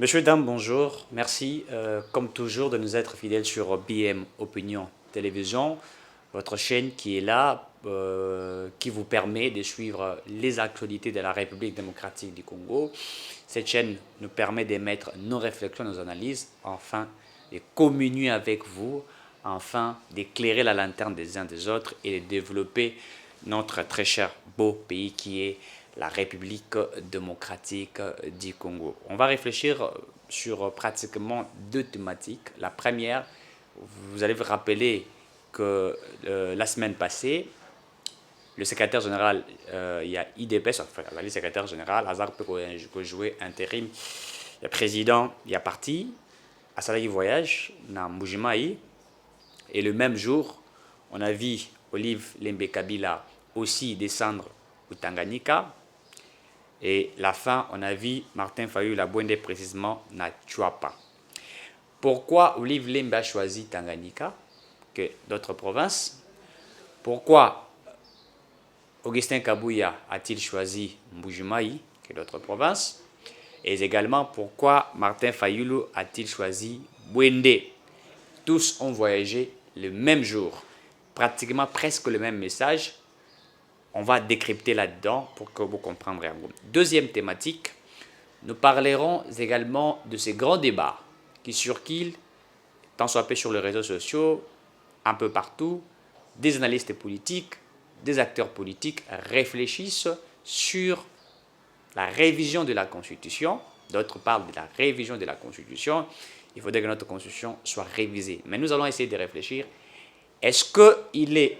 Monsieur, dames, bonjour. Merci, comme toujours, de nous être fidèles sur BM Opinion Télévision, votre chaîne qui est là, qui vous permet de suivre les actualités de la République démocratique du Congo. Cette chaîne nous permet d'émettre nos réflexions, nos analyses, enfin de communier avec vous, enfin d'éclairer la lanterne des uns des autres et de développer notre très cher beau pays qui est la République démocratique du Congo. On va réfléchir sur pratiquement deux thématiques. La première, vous allez vous rappeler que la semaine passée, le secrétaire général, il y a IDPS, enfin, le secrétaire général, Hazard peut jouer intérim, le président, il est parti à Salagi Voyage, dans Mbujimaï, et le même jour, on a vu Olive Lembe Kabila aussi descendre au Tanganyika. Et la fin, on a vu Martin Fayulu Bwende précisément na Chuapa. Pourquoi Olive Lembe a choisi Tanganyika que d'autres provinces? Pourquoi Augustin Kabouya a-t-il choisi Mbujimaï que d'autres provinces? Et également, pourquoi Martin Fayulu a-t-il choisi Bwende? Tous ont voyagé le même jour, pratiquement presque le même message. On va décrypter là-dedans pour que vous compreniez. Deuxième thématique, nous parlerons également de ces grands débats qui circulent, tant soit peu sur les réseaux sociaux, un peu partout. Des analystes politiques, des acteurs politiques réfléchissent sur la révision de la Constitution. D'autres parlent de la révision de la Constitution. Il faudrait que notre Constitution soit révisée. Mais nous allons essayer de réfléchir. Est-ce qu'il est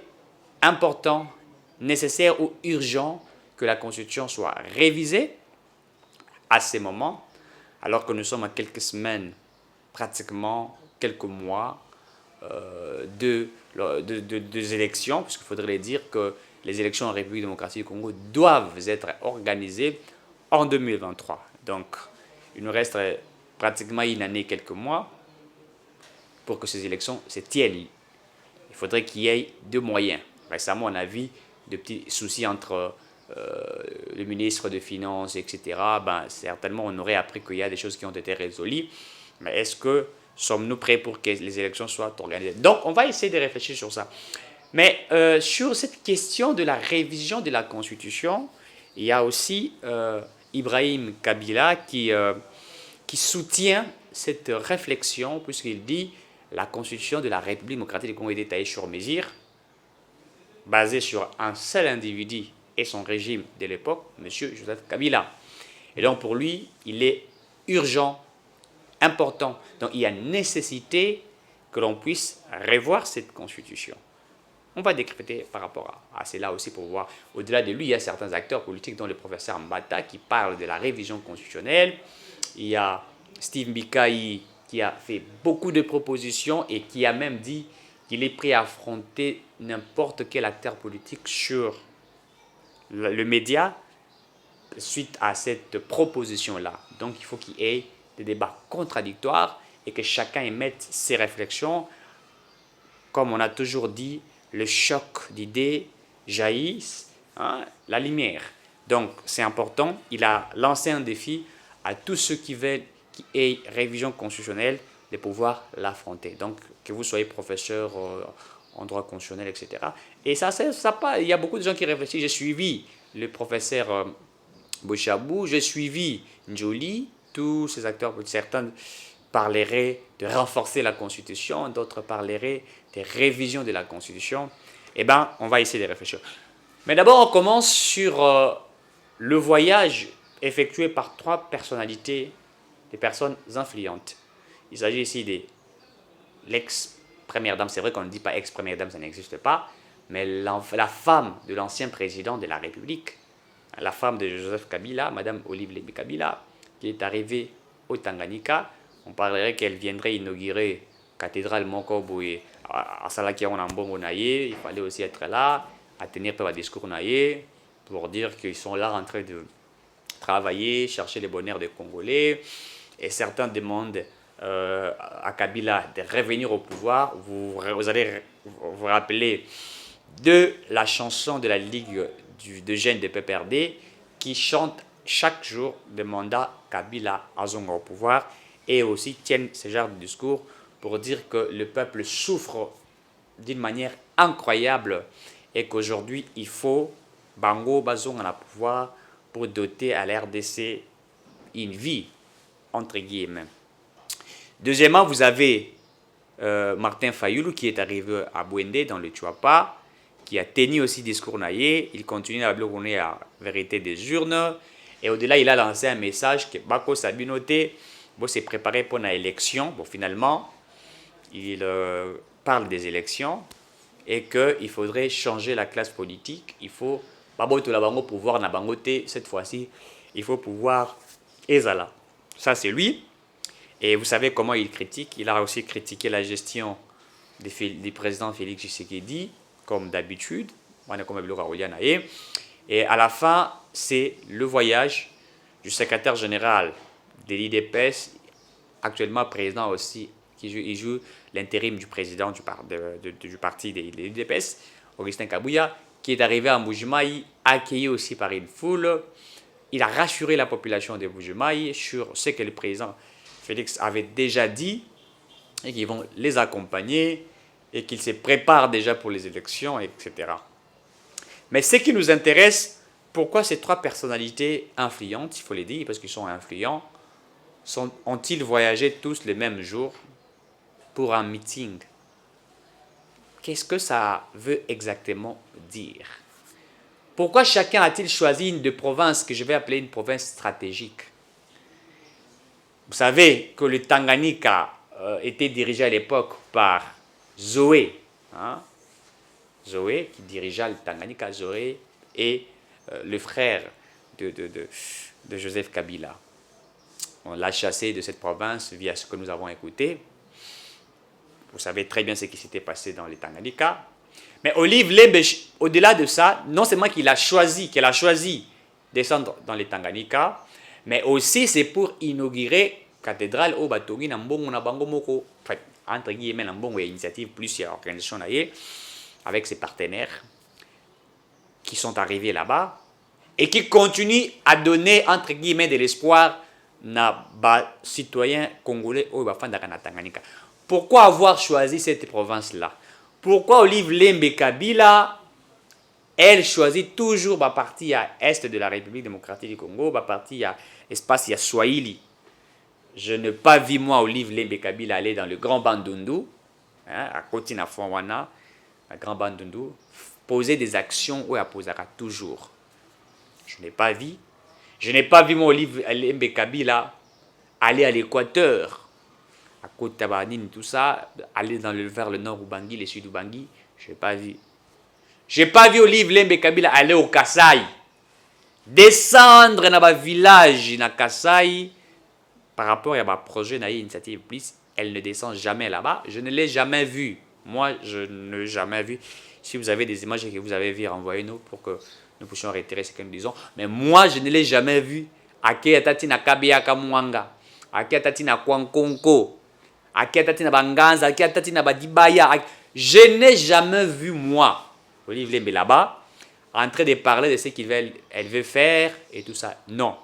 important, nécessaire ou urgent que la Constitution soit révisée à ces moments, alors que nous sommes à quelques semaines, pratiquement quelques mois des élections, puisqu'il faudrait dire que les élections en République démocratique du Congo doivent être organisées en 2023. Donc, il nous reste pratiquement une année, quelques mois, pour que ces élections se tiennent. Il faudrait qu'il y ait deux moyens. Récemment, on a vu de petits soucis entre le ministre des Finances, etc. Certainement, on aurait appris qu'il y a des choses qui ont été résolues. Mais est-ce que sommes-nous prêts pour que les élections soient organisées? Donc, on va essayer de réfléchir sur ça. Mais sur cette question de la révision de la Constitution, il y a aussi Ibrahim Kabila qui soutient cette réflexion, puisqu'il dit la Constitution de la République démocratique du Congo est détaillée sur mesure, basé sur un seul individu et son régime de l'époque, M. Joseph Kabila. Et donc pour lui, il est urgent, important. Donc il y a nécessité que l'on puisse revoir cette constitution. On va décrypter par rapport à cela aussi pour voir. Au-delà de lui, il y a certains acteurs politiques, dont le professeur Mbata, qui parle de la révision constitutionnelle. Il y a Steve Mbikaï, qui a fait beaucoup de propositions et qui a même dit qu'il est prêt à affronter n'importe quel acteur politique sur le média suite à cette proposition-là. Donc, il faut qu'il y ait des débats contradictoires et que chacun émette ses réflexions. Comme on a toujours dit, le choc d'idées jaillisse la lumière. Donc, c'est important. Il a lancé un défi à tous ceux qui veulent qu'il y ait révision constitutionnelle de pouvoir l'affronter. Donc, que vous soyez professeur en droit constitutionnel, etc. Et ça, il y a beaucoup de gens qui réfléchissent. J'ai suivi le professeur Bochabou, j'ai suivi Njoli, tous ces acteurs, certains parleraient de renforcer la Constitution, d'autres parleraient de révision de la Constitution. Eh bien, on va essayer de réfléchir. Mais d'abord, on commence sur le voyage effectué par trois personnalités, des personnes influentes. Il s'agit ici de l'ex-première dame. C'est vrai qu'on ne dit pas ex-première dame, ça n'existe pas, mais la femme de l'ancien président de la République, la femme de Joseph Kabila, Madame Olive Lembe Kabila, qui est arrivée au Tanganyika. On parlerait qu'elle viendrait inaugurer la cathédrale Mokoboé à Salakia Onambongo Naye. Il fallait aussi être là, à tenir un discours Naye, pour dire qu'ils sont là en train de travailler, chercher le bonheur des Congolais. Et certains demandent à Kabila de revenir au pouvoir. Vous allez vous rappeler de la chanson de la Ligue de jeunes de PPRD qui chante chaque jour des mandats Kabila azonga au pouvoir et aussi tiennent ce genre de discours pour dire que le peuple souffre d'une manière incroyable et qu'aujourd'hui il faut bango bazonga na pouvoir pour doter à l'RDC une vie entre guillemets. Deuxièmement, vous avez Martin Fayoulou qui est arrivé à Bouendé dans le Tuapa, qui a tenu aussi discours naïe. Il continue à bloquer la vérité des urnes. Et au-delà, il a lancé un message que Bako Sabinote s'est préparé pour l'élection. Bon, finalement, il parle des élections et qu'il faudrait changer la classe politique. Il faut, pouvoir na bangote, cette fois-ci, il faut pouvoir ezala. Ça, c'est lui. Et vous savez comment il critique. Il a aussi critiqué la gestion du président Félix Tshisekedi, comme d'habitude. Et à la fin, c'est le voyage du secrétaire général de l'IDPS, actuellement président aussi, qui joue l'intérim du président du parti de l'IDPS, Augustin Kabouya, qui est arrivé à Mbujimayi, accueilli aussi par une foule. Il a rassuré la population de Mbujimayi sur ce que le président Félix avait déjà dit et qu'ils vont les accompagner et qu'ils se préparent déjà pour les élections, etc. Mais ce qui nous intéresse, pourquoi ces trois personnalités influentes, il faut les dire parce qu'ils sont influents, ont-ils voyagé tous le même jour pour un meeting? Qu'est-ce que ça veut exactement dire? Pourquoi chacun a-t-il choisi une province que je vais appeler une province stratégique? Vous savez que le Tanganyika était dirigé à l'époque par Zoé. Zoé qui dirigea le Tanganyika, Zoé et le frère de Joseph Kabila. On l'a chassé de cette province via ce que nous avons écouté. Vous savez très bien ce qui s'était passé dans le Tanganyika. Mais Olive Lembe, au-delà de ça, non seulement qu'elle a choisi descendre dans le Tanganyika, mais aussi c'est pour inaugurer cathédrale au Batongi na mbongo na bango moko, entre guillemets na mbongo initiative plus organisation avec ses partenaires qui sont arrivés là-bas et qui continuent à donner entre guillemets de l'espoir na citoyens congolais au bafandaka na Tanganyika. Pourquoi avoir choisi cette province-là? Pourquoi Olive Lembe Kabila, elle choisit toujours la partie à est de la République démocratique du Congo, la partie à espace à Swahili? Je n'ai pas vu moi Olive Lembe Kabila aller dans le Grand Bandundu, à Kotina Fouawana, le Grand Bandundu, poser des actions où elle posera toujours. Je n'ai pas vu. Je n'ai pas vu moi Olive Lembe Kabila aller à l'Équateur, à Côte Tabanine, tout ça, aller vers le nord Ubangi, le sud Ubangi. Je n'ai pas vu. Je n'ai pas vu Olive Lembe Kabila aller au Kasaï, descendre dans le village na Kasaï. Par rapport à ma projet d'initiative plus, elle ne descend jamais là-bas. Je ne l'ai jamais vue. Moi, je ne l'ai jamais vue. Si vous avez des images que vous avez vues, renvoyez-nous pour que nous puissions retirer ce que nous disons. Mais moi, je ne l'ai jamais vue. Ake atati na Kabia Kamwanga, ake atati na Kwankonko, ake atati na Banganza, ake atati na Badibaya. Je n'ai jamais vu, moi, Olive Lembe là-bas, en train de parler de ce qu'elle veut faire et tout ça. Non.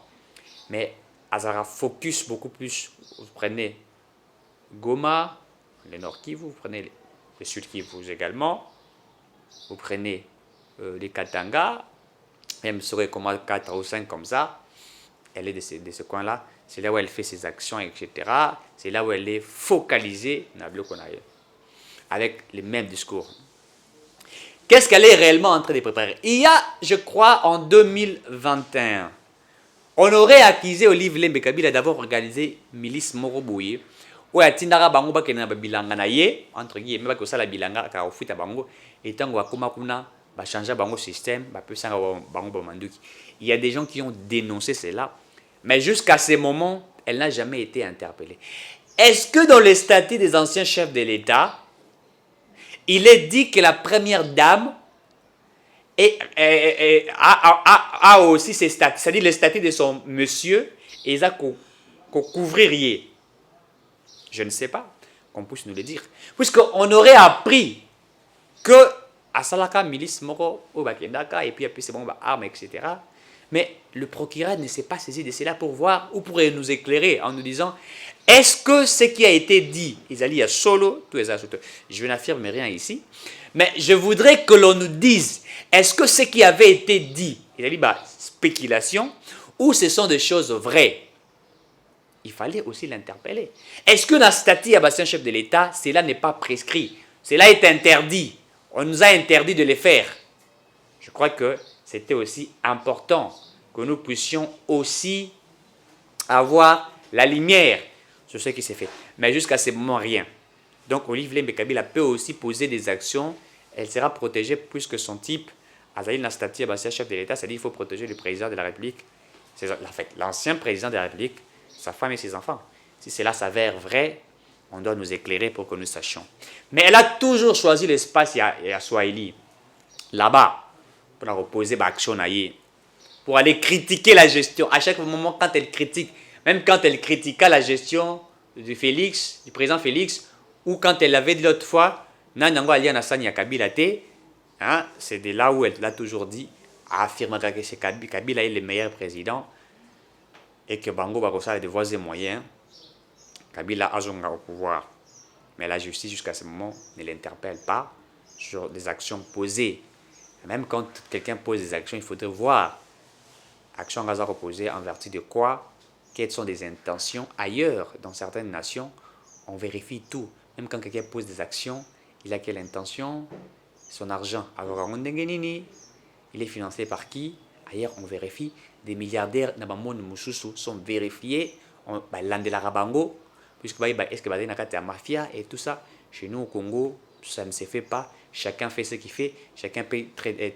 Mais Azara focus beaucoup plus. Vous prenez Goma, le Nord Kivu, vous prenez le Sud Kivu également, vous prenez les Katanga, même serait comme 4 ou 5 comme ça, elle est de ce coin-là, c'est là où elle fait ses actions, etc. C'est là où elle est focalisée, avec les mêmes discours. Qu'est-ce qu'elle est réellement en train de préparer? Il y a, je crois, en 2021, on aurait accusé Olive Lembe Kabila d'avoir organisé milice Morobouye, où il y a bango bakena bilanga na ye, entre guillemets, bako sala bilanga ka ofuta bango, et tango akoma kuna ba changer bango système, ba peut sanga bango manduki. Il y a des gens qui ont dénoncé cela, mais jusqu'à ce moment, elle n'a jamais été interpellée. Est-ce que dans les statuts des anciens chefs de l'État, il est dit que la première dame a aussi ses statuts, c'est-à-dire les statuts de son monsieur, et ça couvrir? Je ne sais pas qu'on puisse nous le dire. Puisqu'on aurait appris que à Salaka milice moko au Bakendaka et puis c'est bon armes, etc. Mais le procureur ne s'est pas saisi de cela pour voir ou pour nous éclairer en nous disant est-ce que ce qui a été dit, Isali a solo, je n'affirme rien ici, mais je voudrais que l'on nous dise est-ce que ce qui avait été dit, Isali, spéculation, ou ce sont des choses vraies? Il fallait aussi l'interpeller. Est-ce que dans le statut à chef de l'État, cela n'est pas prescrit? Cela est interdit. On nous a interdit de le faire. Je crois que c'était aussi important que nous puissions aussi avoir la lumière sur ce qui s'est fait. Mais jusqu'à ce moment, rien. Donc, Olive Lembe Kabila peut aussi poser des actions. Elle sera protégée puisque son type, Azaïl Nastati, chef de l'État, c'est-à-dire qu'il faut protéger le président de la République. C'est en fait l'ancien président de la République, sa femme et ses enfants. Si cela s'avère vrai, on doit nous éclairer pour que nous sachions. Mais elle a toujours choisi l'espace à Swahili, là-bas, pour la reposer l'action, pour aller critiquer la gestion. À chaque moment, quand elle critique, même quand elle critiqua la gestion du président Félix, ou quand elle l'avait dit l'autre fois, c'est de là où elle l'a toujours dit, affirmera que Kabila est le meilleur président et que Bango Barossa a des voies et moyens. Kabila Azonga au pouvoir. Mais la justice, jusqu'à ce moment, ne l'interpelle pas sur des actions posées. Même quand quelqu'un pose des actions, il faudrait voir actions Gaza reposées en vertu de quoi, quelles sont des intentions. Ailleurs, dans certaines nations, on vérifie tout. Même quand quelqu'un pose des actions, il a quelle intention? Son argent. Alors, il est financé par qui? Ailleurs, on vérifie. Des milliardaires sont vérifiés. Landela Rabango, puisque est-ce que la mafia et tout ça. Chez nous au Congo, ça ne se fait pas. Chacun fait ce qu'il fait. Chacun peut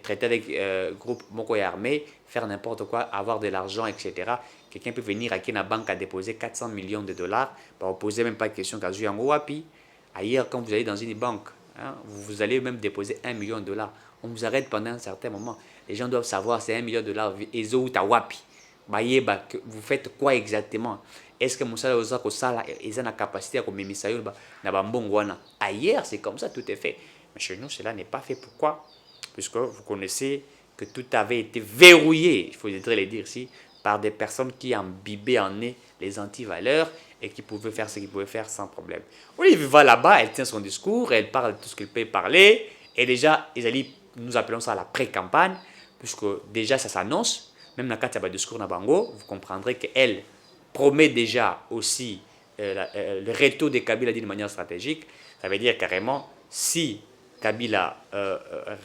traiter avec groupe Moko et armé, faire n'importe quoi, avoir de l'argent, etc. Quelqu'un peut venir à la banque à déposer 400 millions de dollars. Pour ne poser même pas de question qu'à jouer en Wapi. Ailleurs, quand vous allez dans une banque, vous allez même déposer 1 million de dollars. On vous arrête pendant un certain moment. Les gens doivent savoir c'est 1 million de dollars. Et ou Wapi. Vous faites quoi exactement? Est-ce que Moussa Ozako Sala est la capacité à communiquer ailleurs, c'est comme ça, tout est fait. Mais chez nous, cela n'est pas fait. Pourquoi? Puisque vous connaissez que tout avait été verrouillé, il faut le dire ici, par des personnes qui imbibaient en eux les antivaleurs et qui pouvaient faire ce qu'ils pouvaient faire sans problème. Olive va là-bas, elle tient son discours, elle parle de tout ce qu'elle peut parler, et déjà, nous appelons ça la pré-campagne, puisque déjà ça s'annonce, même dans le discours de Bango, vous comprendrez qu'elle promet déjà aussi le retour de Kabila d'une manière stratégique. Ça veut dire carrément, si Kabila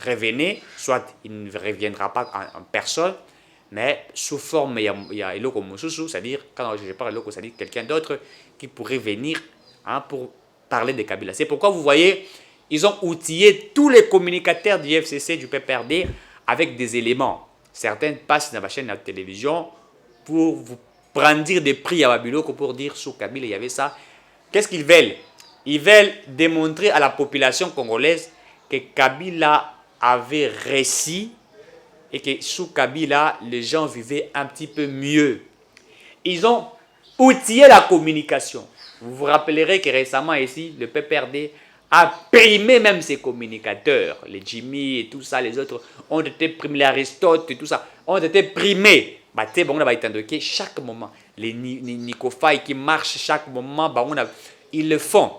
revenait, soit il ne reviendra pas en personne, mais sous forme, il y a Eloko Mosusu, c'est-à-dire, quand je parle Eloko, c'est-à-dire quelqu'un d'autre qui pourrait venir pour parler de Kabila. C'est pourquoi vous voyez, ils ont outillé tous les communicateurs du FCC, du PPRD, avec des éléments. Certains passent dans la chaîne de la télévision pour vous brandir des prix à Babiloko pour dire sous Kabila il y avait ça. Qu'est-ce qu'ils veulent? Ils veulent démontrer à la population congolaise que Kabila avait réussi et que sous Kabila, les gens vivaient un petit peu mieux. Ils ont outillé la communication. Vous vous rappellerez que récemment ici, le PPRD a primé même ses communicateurs. Les Jimmy et tout ça, les autres ont été primés, les Aristote et tout ça, ont été primés. Chaque moment, les Nikofai qui marchent chaque moment, ils le font.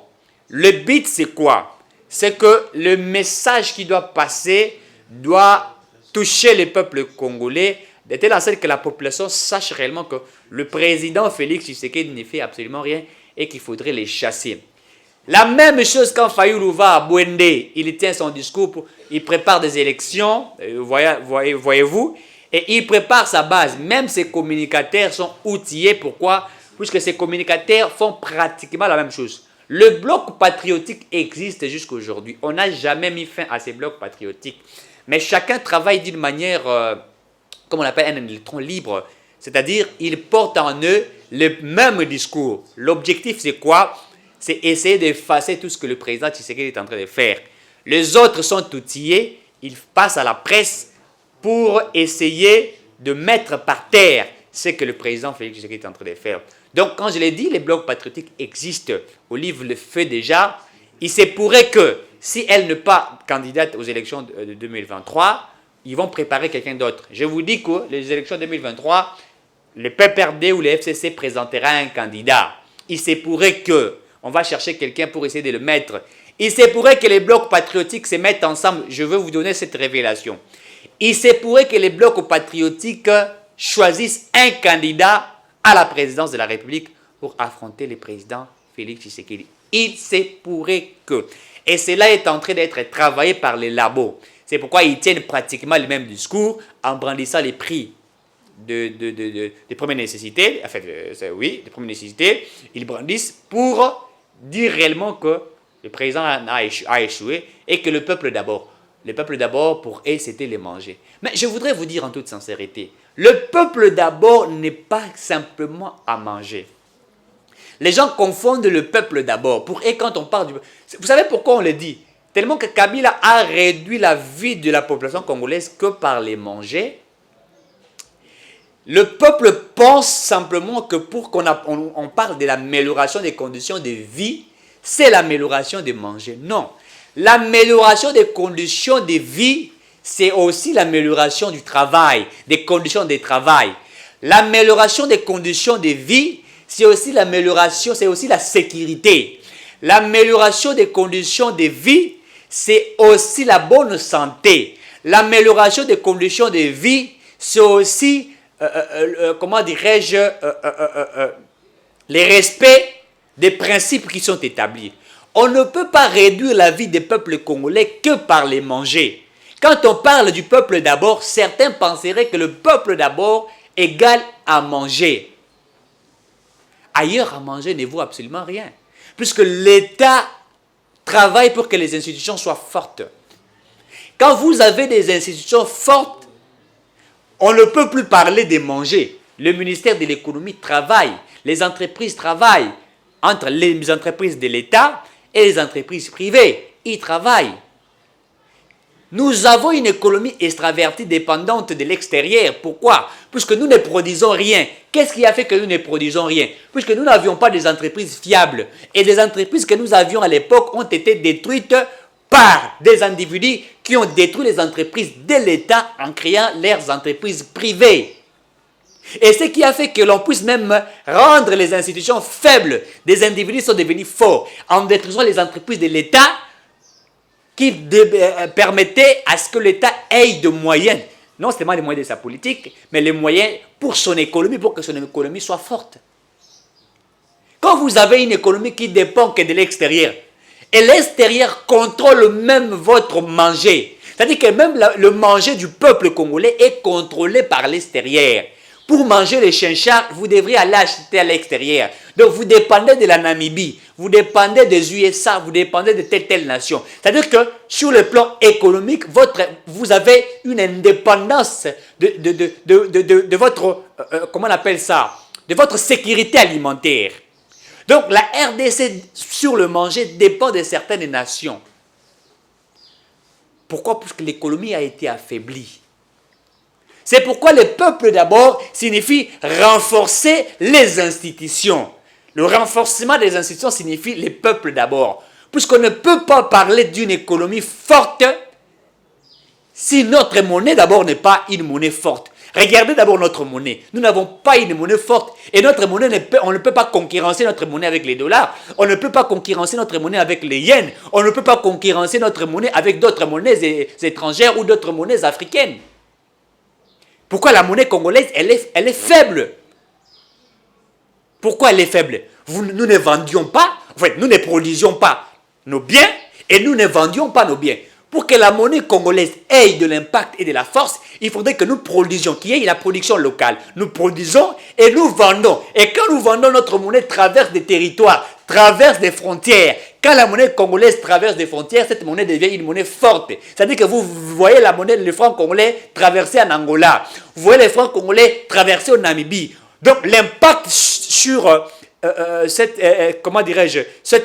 Le but, c'est quoi? C'est que le message qui doit passer doit toucher le peuple congolais, de telle sorte que la population sache réellement que le président Félix Tshisekedi ne fait absolument rien et qu'il faudrait les chasser. La même chose quand Fayulu va à Bwende, il tient son discours, il prépare des élections, voyez-vous, et il prépare sa base. Même ses communicateurs sont outillés. Pourquoi? Puisque ces communicateurs font pratiquement la même chose. Le bloc patriotique existe jusqu'à aujourd'hui. On n'a jamais mis fin à ces blocs patriotiques. Mais chacun travaille d'une manière, comme on l'appelle, un électron libre. C'est-à-dire, ils portent en eux le même discours. L'objectif, c'est quoi? C'est essayer d'effacer tout ce que le président Tshisekedi est en train de faire. Les autres sont outillés. Ils passent à la presse pour essayer de mettre par terre ce que le président Félix Tshisekedi est en train de faire. Donc, quand je l'ai dit, les blocs patriotiques existent. Olive le fait déjà. Il se pourrait que, si elle n'est pas candidate aux élections de 2023, ils vont préparer quelqu'un d'autre. Je vous dis que les élections 2023, le PPRD ou le FCC présentera un candidat. Il se pourrait que, on va chercher quelqu'un pour essayer de le mettre. Il se pourrait que les blocs patriotiques se mettent ensemble. Je veux vous donner cette révélation. Il se pourrait que les blocs patriotiques choisissent un candidat à la présidence de la République pour affronter le président Félix Tshisekedi. Il se pourrait que. Et cela est en train d'être travaillé par les labos. C'est pourquoi ils tiennent pratiquement le même discours en brandissant les prix des premières nécessités. Enfin, oui, des premières nécessités. Ils brandissent pour dire réellement que le président a échoué et que le peuple d'abord. Le peuple d'abord, pour eux, c'était les manger. Mais je voudrais vous dire en toute sincérité, le peuple d'abord n'est pas simplement à manger. Les gens confondent le peuple d'abord. Pour eux, quand on parle du... Vous savez pourquoi on le dit? Tellement que Kabila a réduit la vie de la population congolaise que par les manger. Le peuple pense simplement que pour qu'on parle de l'amélioration des conditions de vie, c'est l'amélioration de manger. Non. L'amélioration des conditions de vie, c'est aussi l'amélioration du travail, des conditions de travail. L'amélioration des conditions de vie, c'est aussi l'amélioration, c'est aussi la sécurité. L'amélioration des conditions de vie, c'est aussi la bonne santé. L'amélioration des conditions de vie, c'est aussi, comment dirais-je, le respect des principes qui sont établis. On ne peut pas réduire la vie des peuples congolais que par les manger. Quand on parle du peuple d'abord, certains penseraient que le peuple d'abord égale à manger. Ailleurs, à manger ne vaut absolument rien. Puisque l'État travaille pour que les institutions soient fortes. Quand vous avez des institutions fortes, on ne peut plus parler de manger. Le ministère de l'économie travaille, les entreprises travaillent. Entre les entreprises de l'État et les entreprises privées, ils travaillent. Nous avons une économie extravertie dépendante de l'extérieur. Pourquoi? Puisque nous ne produisons rien. Qu'est-ce qui a fait que nous ne produisons rien? Puisque nous n'avions pas des entreprises fiables. Et les entreprises que nous avions à l'époque ont été détruites par des individus qui ont détruit les entreprises de l'État en créant leurs entreprises privées. Et ce qui a fait que l'on puisse même rendre les institutions faibles. Des individus sont devenus forts en détruisant les entreprises de l'État qui permettaient à ce que l'État ait de moyens. Non seulement les moyens de sa politique, mais les moyens pour son économie, pour que son économie soit forte. Quand vous avez une économie qui dépend que de l'extérieur, et l'extérieur contrôle même votre manger, c'est-à-dire que même le manger du peuple congolais est contrôlé par l'extérieur. Pour manger les chinchards, vous devrez aller acheter à l'extérieur. Donc vous dépendez de la Namibie, vous dépendez des USA, vous dépendez de telle nation. C'est-à-dire que sur le plan économique, vous avez une indépendance de votre, comment on appelle ça, de votre sécurité alimentaire. Donc la RDC sur le manger dépend de certaines nations. Pourquoi? Parce que l'économie a été affaiblie. C'est pourquoi le peuple d'abord signifie renforcer les institutions. Le renforcement des institutions signifie le peuple d'abord. Puisqu'on ne peut pas parler d'une économie forte si notre monnaie d'abord n'est pas une monnaie forte. Regardez d'abord notre monnaie. Nous n'avons pas une monnaie forte. Et notre monnaie, on ne peut pas concurrencer notre monnaie avec les dollars. On ne peut pas concurrencer notre monnaie avec les yens. On ne peut pas concurrencer notre monnaie avec d'autres monnaies étrangères ou d'autres monnaies africaines. Pourquoi la monnaie congolaise, elle est faible? Pourquoi elle est faible? Nous ne vendions pas, en fait, nous ne produisions pas nos biens et nous ne vendions pas nos biens. Pour que la monnaie congolaise ait de l'impact et de la force, il faudrait que nous produisions, qu'il y ait la production locale. Nous produisons et nous vendons. Et quand nous vendons, notre monnaie traverse des territoires, traverse des frontières. Quand la monnaie congolaise traverse des frontières, cette monnaie devient une monnaie forte. C'est-à-dire que vous voyez la monnaie, le franc congolais traverser en Angola. Vous voyez les francs congolais traverser en Namibie. Donc l'impact sur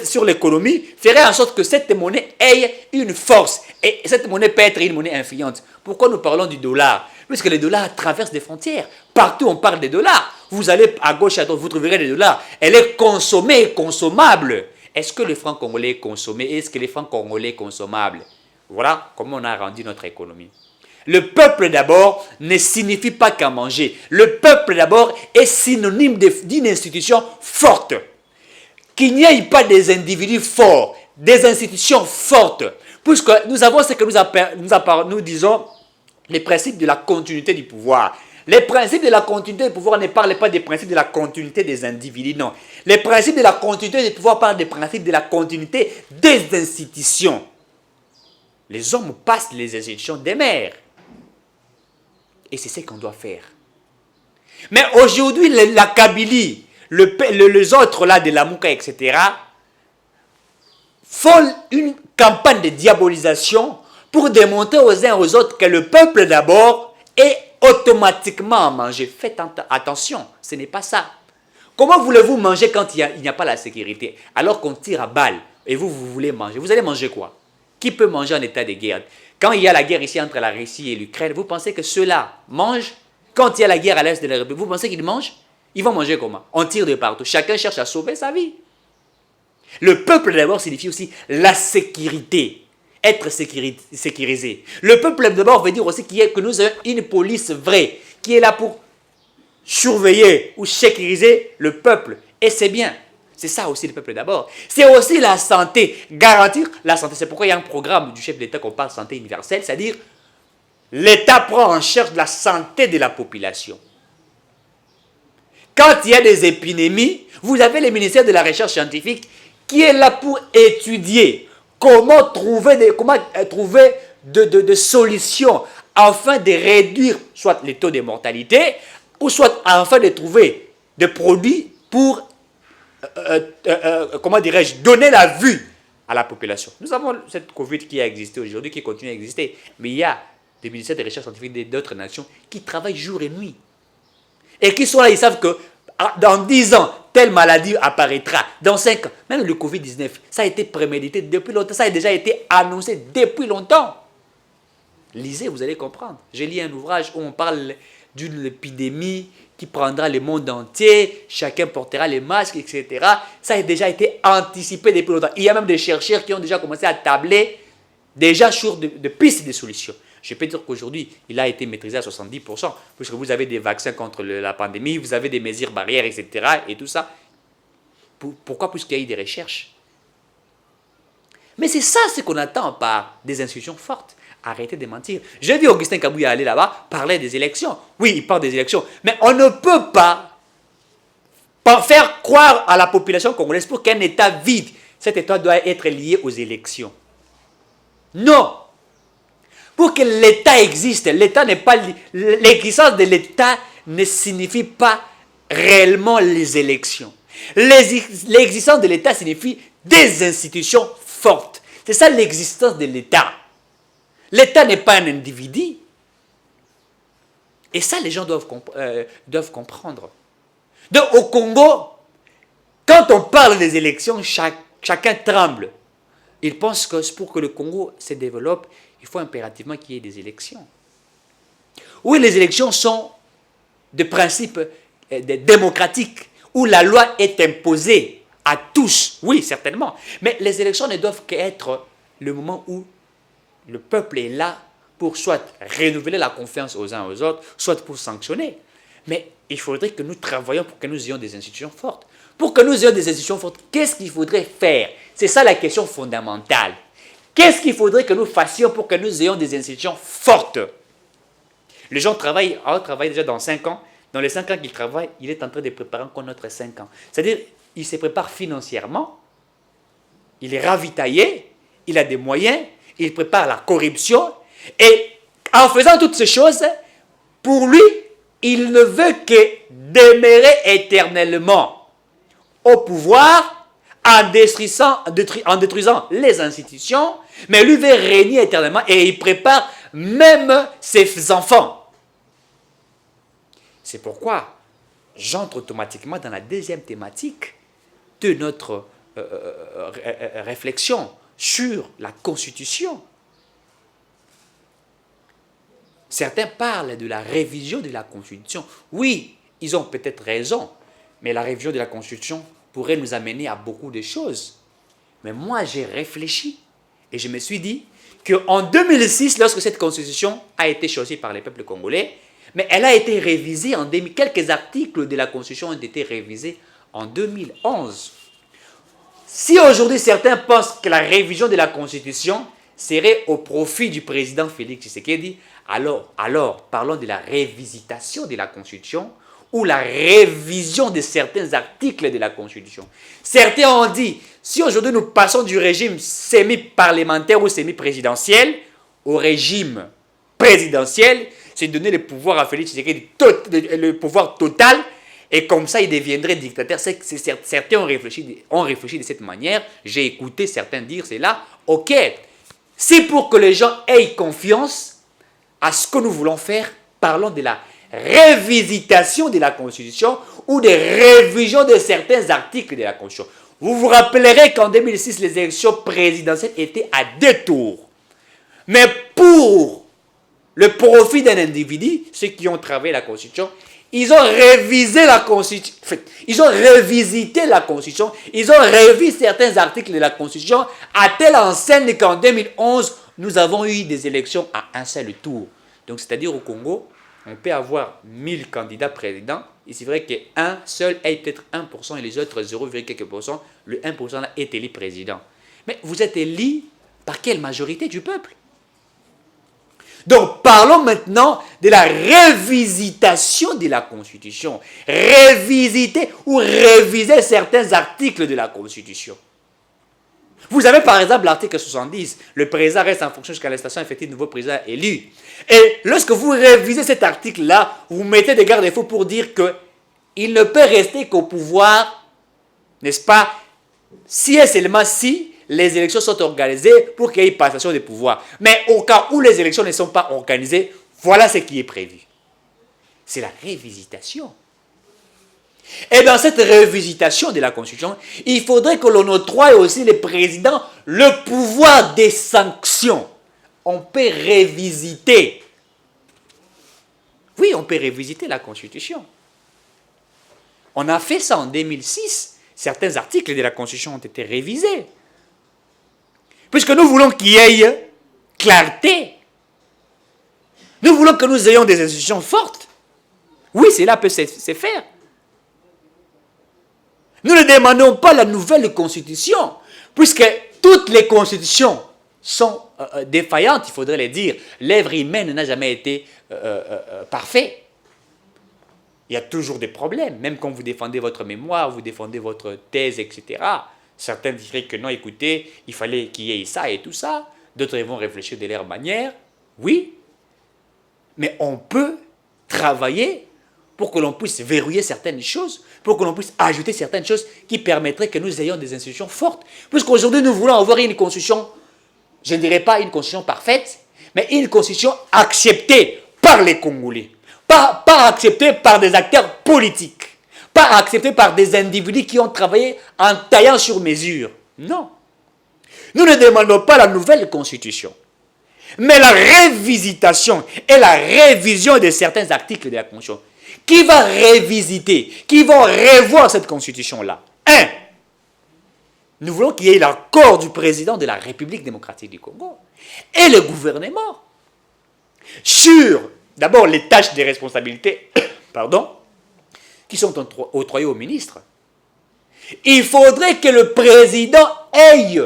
sur l'économie ferait en sorte que cette monnaie ait une force. Et cette monnaie peut être une monnaie influente. Pourquoi nous parlons du dollar? Parce que les dollars traversent des frontières. Partout on parle des dollars. Vous allez à gauche, à droite, vous trouverez des dollars. Elle est consommée et consommable. Est-ce que le franc congolais est consommé? Est-ce que les francs congolais sont consommables? Voilà comment on a rendu notre économie. Le peuple d'abord ne signifie pas qu'à manger. Le peuple d'abord est synonyme d'une institution forte. Qu'il n'y ait pas des individus forts, des institutions fortes. Puisque nous avons ce que nous disons les principes de la continuité du pouvoir. Les principes de la continuité du pouvoir ne parlent pas des principes de la continuité des individus, non. Les principes de la continuité du pouvoir parlent des principes de la continuité des institutions. Les hommes passent les institutions des mères. Et c'est ce qu'on doit faire. Mais aujourd'hui, la Kabylie, les autres là de la Mouka, etc., font une campagne de diabolisation pour démontrer aux uns aux autres que le peuple d'abord est automatiquement à manger. Faites attention, ce n'est pas ça. Comment voulez-vous manger quand il n'y a pas la sécurité? Alors qu'on tire à balles et vous voulez manger. Vous allez manger quoi? Qui peut manger en état de guerre? Quand il y a la guerre ici entre la Russie et l'Ukraine, vous pensez que ceux-là mangent? Quand il y a la guerre à l'est de la République, vous pensez qu'ils mangent? Ils vont manger comment? On tire de partout. Chacun cherche à sauver sa vie. Le peuple d'abord signifie aussi la sécurité. Être sécurisé. Le peuple d'abord veut dire aussi que nous avons une police vraie qui est là pour surveiller ou sécuriser le peuple. Et c'est bien. C'est ça aussi le peuple d'abord. C'est aussi la santé. Garantir la santé. C'est pourquoi il y a un programme du chef d'État qu'on parle de santé universelle, c'est-à-dire l'État prend en charge la santé de la population. Quand il y a des épidémies, vous avez le ministère de la Recherche scientifique qui est là pour étudier comment trouver des solutions afin de réduire soit les taux de mortalité ou soit afin de trouver des produits pour, comment dirais-je, donner la vue à la population. Nous avons cette Covid qui a existé aujourd'hui, qui continue à exister, mais il y a des ministères de recherche scientifique d'autres nations qui travaillent jour et nuit. Et qui sont là, ils savent que dans 10 ans, telle maladie apparaîtra. Dans 5 ans, même le Covid-19, ça a été prémédité depuis longtemps. Ça a déjà été annoncé depuis longtemps. Lisez, vous allez comprendre. J'ai lu un ouvrage où on parle d'une épidémie qui prendra le monde entier. Chacun portera les masques, etc. Ça a déjà été anticipé depuis longtemps. Il y a même des chercheurs qui ont déjà commencé à tabler déjà sur de pistes de solutions. Je peux dire qu'aujourd'hui, il a été maîtrisé à 70%, puisque vous avez des vaccins contre la pandémie, vous avez des mesures barrières, etc. Et tout ça. Pourquoi? Puisqu'il y a eu des recherches. Mais c'est ça ce qu'on attend par des institutions fortes. Arrêtez de mentir. J'ai vu Augustin Kabouya aller là-bas, parler des élections. Oui, il parle des élections. Mais on ne peut pas faire croire à la population congolaise pour qu'un État vide. Cet État doit être lié aux élections. Non. Pour que l'État existe, l'État n'est pas l'existence de l'État ne signifie pas réellement les élections. L'existence de l'État signifie des institutions fortes. C'est ça l'existence de l'État. L'État n'est pas un individu. Et ça, les gens doivent comprendre. Donc, au Congo, quand on parle des élections, chacun tremble. Il pense que pour que le Congo se développe, il faut impérativement qu'il y ait des élections. Oui, les élections sont des principes démocratiques, où la loi est imposée à tous. Oui, certainement. Mais les élections ne doivent qu'être le moment où le peuple est là pour soit renouveler la confiance aux uns aux autres, soit pour sanctionner. Mais il faudrait que nous travaillions pour que nous ayons des institutions fortes. Pour que nous ayons des institutions fortes, qu'est-ce qu'il faudrait faire? C'est ça la question fondamentale. Qu'est-ce qu'il faudrait que nous fassions pour que nous ayons des institutions fortes? Les gens travaillent déjà dans 5 ans. Dans les 5 ans qu'il travaille, il est en train de préparer encore notre 5 ans. C'est-à-dire, il se prépare financièrement, il est ravitaillé, il a des moyens, il prépare la corruption. Et en faisant toutes ces choses, pour lui, il ne veut que demeurer éternellement au pouvoir en détruisant les institutions, mais lui veut régner éternellement et il prépare même ses enfants. C'est pourquoi j'entre automatiquement dans la deuxième thématique de notre réflexion sur la Constitution. Certains parlent de la révision de la Constitution. Oui, ils ont peut-être raison, mais la révision de la Constitution pourrait nous amener à beaucoup de choses. Mais moi, j'ai réfléchi et je me suis dit qu'en 2006, lorsque cette constitution a été choisie par les peuples congolais, mais elle a été révisée en 2000. Quelques articles de la constitution ont été révisés en 2011. Si aujourd'hui certains pensent que la révision de la constitution serait au profit du président Félix Tshisekedi, alors parlons de la révisitation de la constitution ou la révision de certains articles de la constitution. Certains ont dit, si aujourd'hui nous passons du régime semi-parlementaire ou semi-présidentiel au régime présidentiel, c'est donner le pouvoir à Félix Tshisekedi, le pouvoir total, et comme ça il deviendrait dictateur. Certains ont réfléchi de cette manière, j'ai écouté certains dire cela, ok, c'est pour que les gens aient confiance à ce que nous voulons faire, parlons de la révisitation de la Constitution ou de révision de certains articles de la Constitution. Vous vous rappellerez qu'en 2006, les élections présidentielles étaient à 2 tours. Mais pour le profit d'un individu, ceux qui ont travaillé la Constitution, ils ont révisé la Constitution, ils ont révisité la Constitution, ils ont révisé certains articles de la Constitution à telle enseigne qu'en 2011, nous avons eu des élections à un seul tour. Donc, c'est-à-dire au Congo, on peut avoir 1000 candidats présidents, et c'est vrai qu'un seul est peut-être 1% et les autres 0, quelques pourcents, le 1% là est élu président. Mais vous êtes élu par quelle majorité du peuple? Donc, parlons maintenant de la révisitation de la Constitution. Révisiter ou réviser certains articles de la Constitution. Vous avez par exemple l'article 70, le président reste en fonction jusqu'à l'installation effective du nouveau président élu. Et lorsque vous révisez cet article-là, vous mettez des garde-fous pour dire qu'il ne peut rester qu'au pouvoir, n'est-ce pas, si et seulement si les élections sont organisées pour qu'il y ait passation des pouvoirs. Mais au cas où les élections ne sont pas organisées, voilà ce qui est prévu. C'est la révisitation. Et dans cette révisitation de la Constitution, il faudrait que l'on octroie aussi les présidents le pouvoir des sanctions. On peut révisiter. Oui, on peut révisiter la Constitution. On a fait ça en 2006. Certains articles de la Constitution ont été révisés. Puisque nous voulons qu'il y ait clarté. Nous voulons que nous ayons des institutions fortes. Oui, cela peut se faire. Nous ne demandons pas la nouvelle constitution, puisque toutes les constitutions sont défaillantes, il faudrait le dire. L'œuvre humaine n'a jamais été parfaite. Il y a toujours des problèmes, même quand vous défendez votre mémoire, vous défendez votre thèse, etc. Certains diraient que non, écoutez, il fallait qu'il y ait ça et tout ça. D'autres vont réfléchir de leur manière. Oui, mais on peut travailler pour que l'on puisse verrouiller certaines choses, pour que l'on puisse ajouter certaines choses qui permettraient que nous ayons des institutions fortes. Puisqu'aujourd'hui, nous voulons avoir une constitution, je ne dirais pas une constitution parfaite, mais une constitution acceptée par les Congolais. Pas acceptée par des acteurs politiques. Pas acceptée par des individus qui ont travaillé en taillant sur mesure. Non. Nous ne demandons pas la nouvelle constitution, mais la révisitation et la révision de certains articles de la Constitution. Qui va révisiter, qui va revoir cette constitution-là? 1. Nous voulons qu'il y ait l'accord du président de la République démocratique du Congo et le gouvernement sur, d'abord, les tâches des responsabilités, pardon, qui sont octroyées aux ministres. Il faudrait que le président ait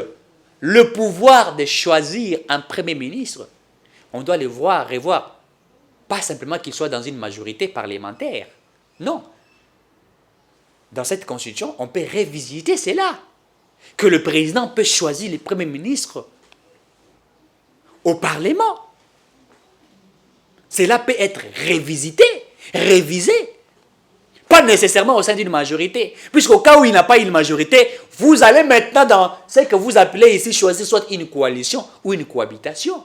le pouvoir de choisir un premier ministre. On doit le voir, revoir. Pas simplement qu'il soit dans une majorité parlementaire. Non. Dans cette constitution, on peut révisiter cela. Que le président peut choisir les premiers ministres au Parlement. Cela peut être révisité, révisé. Pas nécessairement au sein d'une majorité. Puisqu'au cas où il n'a pas une majorité, vous allez maintenant dans ce que vous appelez ici choisir soit une coalition ou une cohabitation.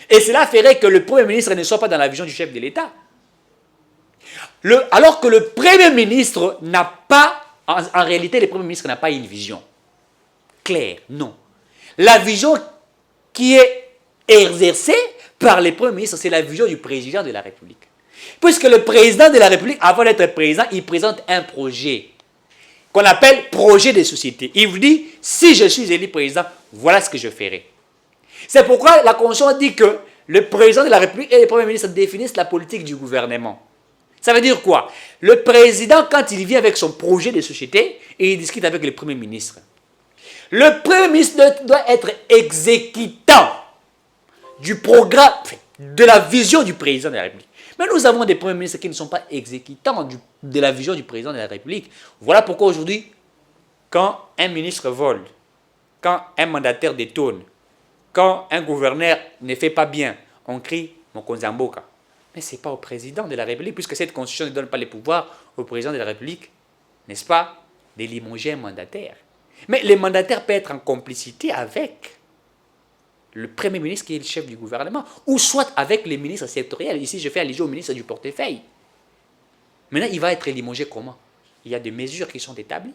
Et cela ferait que le Premier ministre ne soit pas dans la vision du chef de l'État. Alors que le Premier ministre n'a pas, en réalité, le Premier ministre n'a pas une vision claire, non. La vision qui est exercée par le Premier ministre, c'est la vision du président de la République. Puisque le président de la République, avant d'être président, il présente un projet qu'on appelle projet de société. Il vous dit, si je suis élu président, voilà ce que je ferai. C'est pourquoi la Constitution dit que le président de la République et le Premier ministre définissent la politique du gouvernement. Ça veut dire quoi? Le président, quand il vient avec son projet de société, et il discute avec le Premier ministre. Le Premier ministre doit être exécutant du programme, de la vision du président de la République. Mais nous avons des premiers ministres qui ne sont pas exécutants de la vision du président de la République. Voilà pourquoi aujourd'hui, quand un ministre vole, quand un mandataire détourne, quand un gouverneur ne fait pas bien, on crie « Mokonzamboka ». Mais ce n'est pas au président de la République, puisque cette constitution ne donne pas les pouvoirs au président de la République, n'est-ce pas, de limoger un mandataire. Mais le mandataire peut être en complicité avec le Premier ministre qui est le chef du gouvernement, ou soit avec les ministres sectoriels. Ici, je fais allusion au ministre du portefeuille. Maintenant, il va être limogé comment? Il y a des mesures qui sont établies.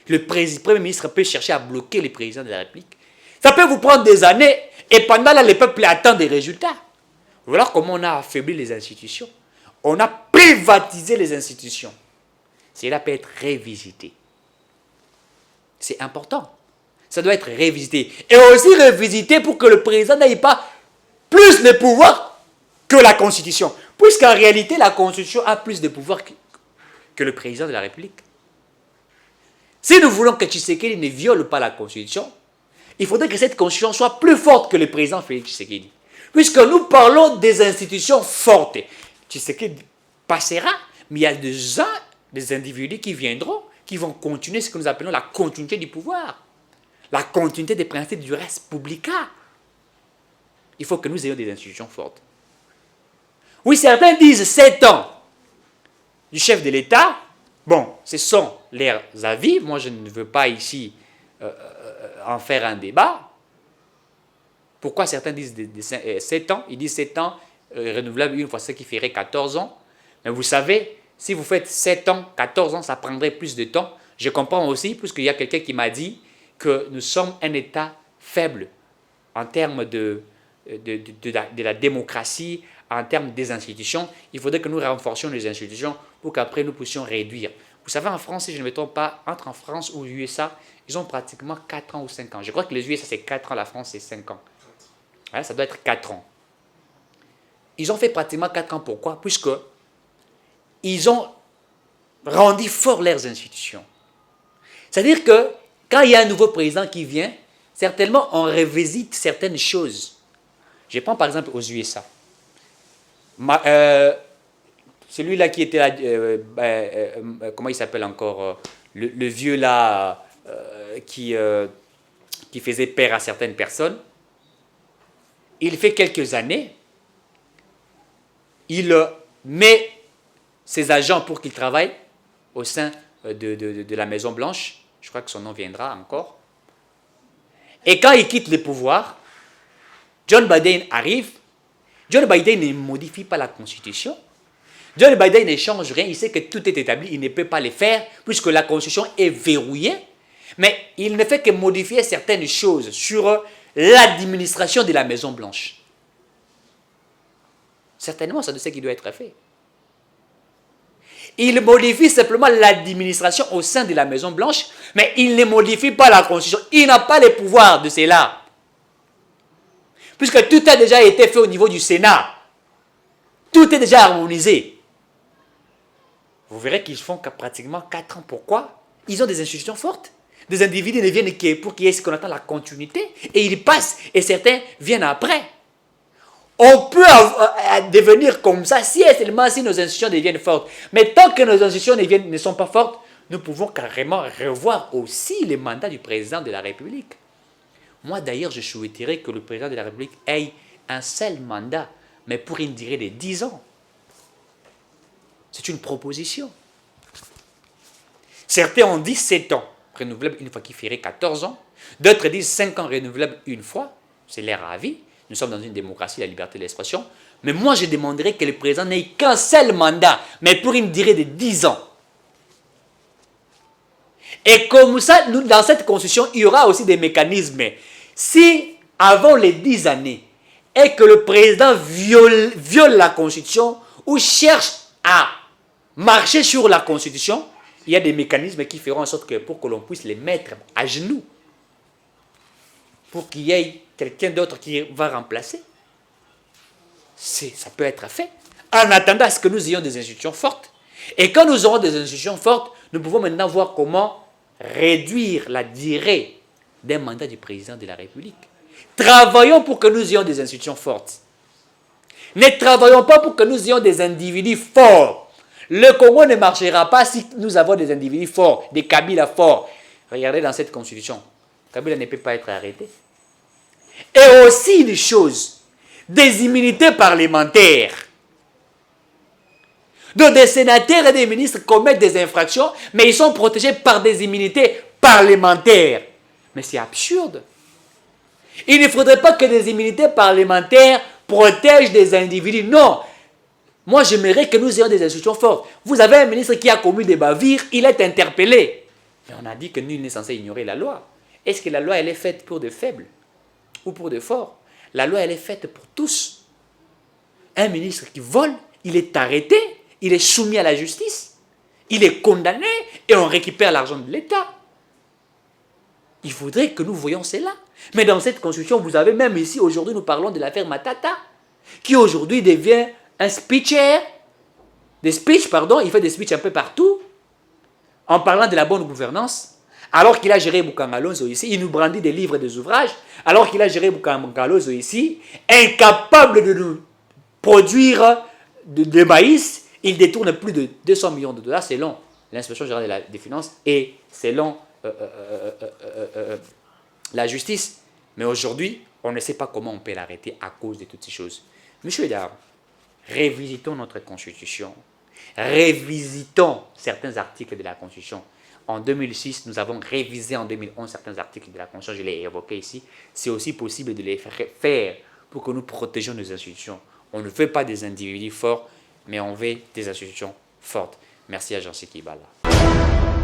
Le Premier ministre peut chercher à bloquer le président de la République. Ça peut vous prendre des années, et pendant là, le peuple attend des résultats. Voilà comment on a affaibli les institutions. On a privatisé les institutions. Cela peut être révisité. C'est important. Ça doit être révisité. Et aussi révisité pour que le président n'ait pas plus de pouvoir que la Constitution. Puisqu'en réalité, la Constitution a plus de pouvoir que le président de la République. Si nous voulons que Tshisekedi ne viole pas la Constitution, il faudrait que cette Constitution soit plus forte que le président Félix Tshisekedi. Puisque nous parlons des institutions fortes. Tshisekedi passera, mais il y a des individus qui viendront, qui vont continuer ce que nous appelons la continuité du pouvoir. La continuité des principes du res publica. Il faut que nous ayons des institutions fortes. Oui, certains disent 7 ans du chef de l'État. Bon, ce sont leurs avis. Moi, je ne veux pas ici en faire un débat. Pourquoi certains disent 7 ans? Ils disent 7 ans renouvelable une fois, ce qui ferait 14 ans. Mais vous savez, si vous faites 7 ans, 14 ans, ça prendrait plus de temps. Je comprends aussi, puisqu'il y a quelqu'un qui m'a dit que nous sommes un État faible en termes de la démocratie, en termes des institutions. Il faudrait que nous renforcions les institutions pour qu'après nous puissions réduire. Vous savez, en France, si je ne me trompe pas, entre en France ou les USA, ils ont pratiquement 4 ans ou 5 ans. Je crois que les USA, c'est 4 ans, la France, c'est 5 ans. Ouais, ça doit être 4 ans. Ils ont fait pratiquement 4 ans. Pourquoi? Puisque ils ont rendu fort leurs institutions. C'est-à-dire que quand il y a un nouveau président qui vient, certainement on revisite certaines choses. Je prends par exemple aux USA. Celui-là qui était là, comment il s'appelle encore, le vieux là, qui faisait peur à certaines personnes. Il fait quelques années, il met ses agents pour qu'ils travaillent au sein de la Maison Blanche. Je crois que son nom viendra encore. Et quand il quitte le pouvoir, John Biden arrive. John Biden ne modifie pas la Constitution. John Biden ne change rien. Il sait que tout est établi. Il ne peut pas le faire puisque la Constitution est verrouillée. Mais il ne fait que modifier certaines choses sur l'administration de la Maison Blanche. Certainement, c'est de ce qui doit être fait. Il modifie simplement l'administration au sein de la Maison Blanche, mais il ne modifie pas la Constitution. Il n'a pas les pouvoirs de cela. Puisque tout a déjà été fait au niveau du Sénat. Tout est déjà harmonisé. Vous verrez qu'ils font pratiquement 4 ans. Pourquoi? Ils ont des institutions fortes. Des individus ne viennent que pour qu'il y ait ce qu'on appelle la continuité. Et ils passent, et certains viennent après. On peut devenir comme ça si et seulement si nos institutions deviennent fortes. Mais tant que nos institutions ne sont pas fortes, nous pouvons carrément revoir aussi les mandats du président de la République. Moi d'ailleurs, je souhaiterais que le président de la République ait un seul mandat, mais pour une durée de 10 ans. C'est une proposition. Certains ont dit 7 ans, renouvelable une fois qu'il ferait 14 ans. D'autres disent 5 ans renouvelable une fois, c'est leur avis. Nous sommes dans une démocratie, la liberté de l'expression. Mais moi, je demanderais que le président n'ait qu'un seul mandat, mais pour une durée de 10 ans. Et comme ça, dans cette constitution, il y aura aussi des mécanismes. Si, avant les 10 années, et que le président viole la constitution ou cherche à marcher sur la constitution, il y a des mécanismes qui feront en sorte que pour que l'on puisse les mettre à genoux, pour qu'il y ait quelqu'un d'autre qui va remplacer. Ça peut être fait. En attendant à ce que nous ayons des institutions fortes. Et quand nous aurons des institutions fortes, nous pouvons maintenant voir comment réduire la durée d'un mandat du président de la République. Travaillons pour que nous ayons des institutions fortes. Ne travaillons pas pour que nous ayons des individus forts. Le Congo ne marchera pas si nous avons des individus forts, des Kabila forts. Regardez dans cette constitution, Kabila ne peut pas être arrêté. Et aussi une chose, des immunités parlementaires. Donc des sénateurs et des ministres commettent des infractions, mais ils sont protégés par des immunités parlementaires. Mais c'est absurde. Il ne faudrait pas que des immunités parlementaires protègent des individus. Non. Moi, j'aimerais que nous ayons des institutions fortes. Vous avez un ministre qui a commis des bavures, il est interpellé. Mais on a dit que nul n'est censé ignorer la loi. Est-ce que la loi, elle est faite pour de faibles ou pour de forts? La loi, elle est faite pour tous. Un ministre qui vole, il est arrêté, il est soumis à la justice, il est condamné et on récupère l'argent de l'État. Il faudrait que nous voyions cela. Mais dans cette constitution, vous avez même ici, aujourd'hui, nous parlons de l'affaire Matata, qui aujourd'hui devient un speecher, il fait des speeches un peu partout, en parlant de la bonne gouvernance, alors qu'il a géré Boukangalonzo ici, il nous brandit des livres et des ouvrages, alors qu'il a géré Boukangalonzo ici, incapable de nous produire de maïs, il détourne plus de 200 millions de dollars selon l'inspection générale des finances et selon la justice. Mais aujourd'hui, on ne sait pas comment on peut l'arrêter à cause de toutes ces choses. Monsieur Edard, révisitons notre constitution. Révisitons certains articles de la constitution. En 2006, nous avons révisé en 2011 certains articles de la constitution, je l'ai évoqué ici. C'est aussi possible de les faire pour que nous protégions nos institutions. On ne veut pas des individus forts, mais on veut des institutions fortes. Merci à Jean-Siki Bala.